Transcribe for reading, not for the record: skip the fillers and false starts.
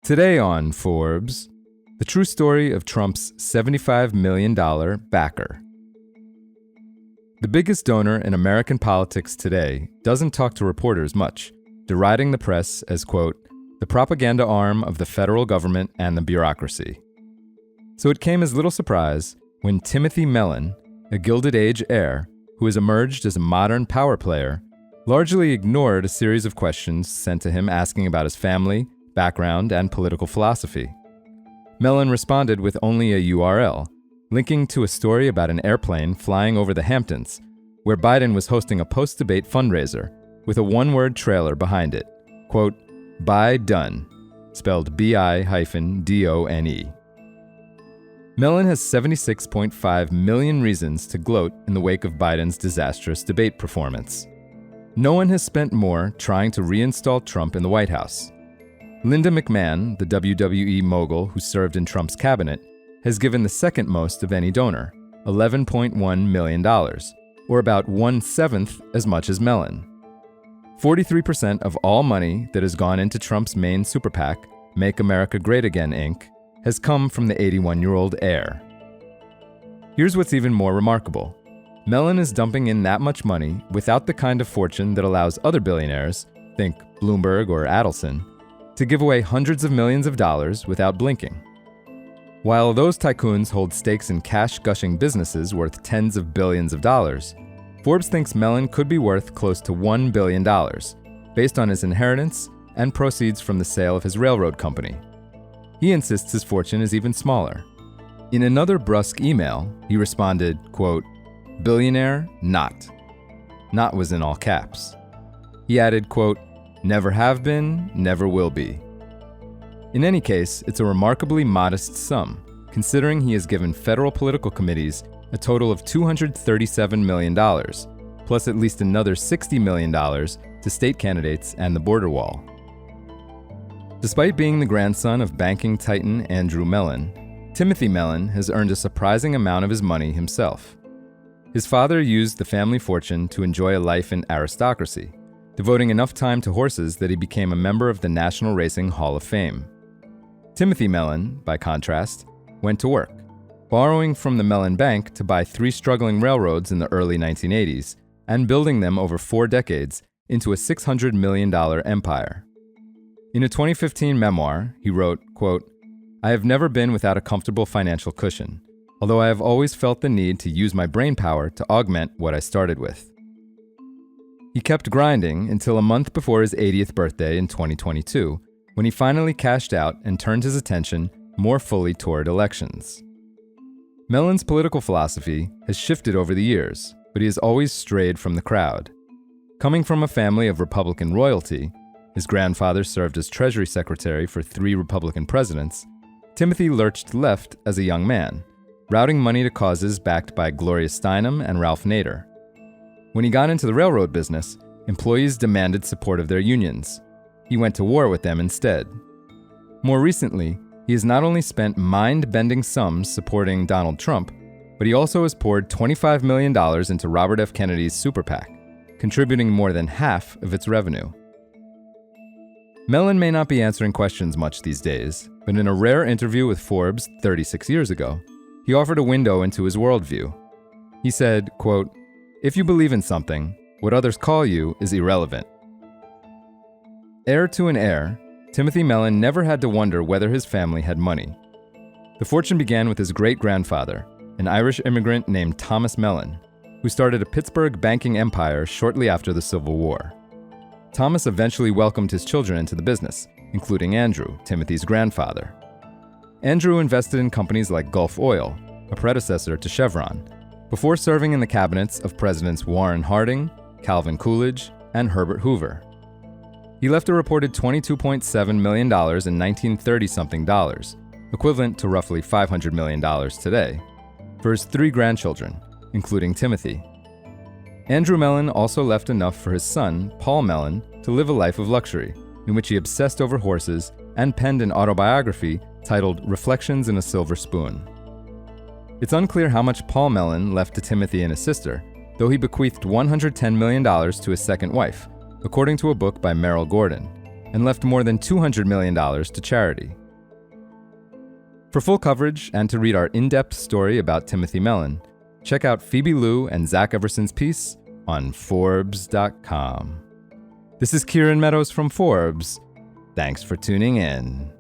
Today on Forbes, the true story of Trump's $75 million backer. The biggest donor in American politics today doesn't talk to reporters much, deriding the press as, quote, the propaganda arm of the federal government and the bureaucracy. So it came as little surprise when Timothy Mellon, a Gilded Age heir who has emerged as a modern power player, largely ignored a series of questions sent to him asking about his family, background, and political philosophy. Mellon responded with only a URL, linking to a story about an airplane flying over the Hamptons, where Biden was hosting a post-debate fundraiser with a one-word trailer behind it, quote, "Buy Done," spelled B-I-D-O-N-E. Mellon has 76.5 million reasons to gloat in the wake of Biden's disastrous debate performance. No one has spent more trying to reinstall Trump in the White House. Linda McMahon, the WWE mogul who served in Trump's cabinet, has given the second most of any donor, $11.1 million, or about 1/7 as much as Mellon. 43% of all money that has gone into Trump's main super PAC, Make America Great Again, Inc., has come from the 81-year-old heir. Here's what's even more remarkable. Mellon is dumping in that much money without the kind of fortune that allows other billionaires, think Bloomberg or Adelson, to give away hundreds of millions of dollars without blinking. While those tycoons hold stakes in cash-gushing businesses worth tens of billions of dollars, Forbes thinks Mellon could be worth close to $1 billion, based on his inheritance and proceeds from the sale of his railroad company. He insists his fortune is even smaller. In another brusque email, he responded, quote, "Billionaire, not." Not was in all caps. He added, quote, "Never have been, never will be." In any case, it's a remarkably modest sum, considering he has given federal political committees a total of $237 million, plus at least another $60 million to state candidates and the border wall. Despite being the grandson of banking titan Andrew Mellon, Timothy Mellon has earned a surprising amount of his money himself. His father used the family fortune to enjoy a life in aristocracy, devoting enough time to horses that he became a member of the National Racing Hall of Fame. Timothy Mellon, by contrast, went to work, borrowing from the Mellon Bank to buy 3 struggling railroads in the early 1980s and building them over 4 decades into a $600 million empire. In a 2015 memoir, he wrote, quote, "I have never been without a comfortable financial cushion, although I have always felt the need to use my brainpower to augment what I started with." He kept grinding until a month before his 80th birthday in 2022, when he finally cashed out and turned his attention more fully toward elections. Mellon's political philosophy has shifted over the years, but he has always strayed from the crowd. Coming from a family of Republican royalty, his grandfather served as Treasury Secretary for 3 Republican presidents, Timothy lurched left as a young man, routing money to causes backed by Gloria Steinem and Ralph Nader. When he got into the railroad business, employees demanded support of their unions. He went to war with them instead. More recently, he has not only spent mind-bending sums supporting Donald Trump, but he also has poured $25 million into Robert F. Kennedy's super PAC, contributing more than half of its revenue. Mellon may not be answering questions much these days, but in a rare interview with Forbes 36 years ago, he offered a window into his worldview. He said, quote, "If you believe in something, what others call you is irrelevant." Heir to an heir, Timothy Mellon never had to wonder whether his family had money. The fortune began with his great-grandfather, an Irish immigrant named Thomas Mellon, who started a Pittsburgh banking empire shortly after the Civil War. Thomas eventually welcomed his children into the business, including Andrew, Timothy's grandfather. Andrew invested in companies like Gulf Oil, a predecessor to Chevron, before serving in the cabinets of Presidents Warren Harding, Calvin Coolidge, and Herbert Hoover. He left a reported $22.7 million in 1930-something dollars, equivalent to roughly $500 million today, for his 3 grandchildren, including Timothy. Andrew Mellon also left enough for his son, Paul Mellon, to live a life of luxury, in which he obsessed over horses and penned an autobiography titled Reflections in a Silver Spoon. It's unclear how much Paul Mellon left to Timothy and his sister, though he bequeathed $110 million to his second wife, according to a book by Merrill Gordon, and left more than $200 million to charity. For full coverage and to read our in-depth story about Timothy Mellon, check out Phoebe Liu and Zach Everson's piece on Forbes.com. This is Kieran Meadows from Forbes. Thanks for tuning in.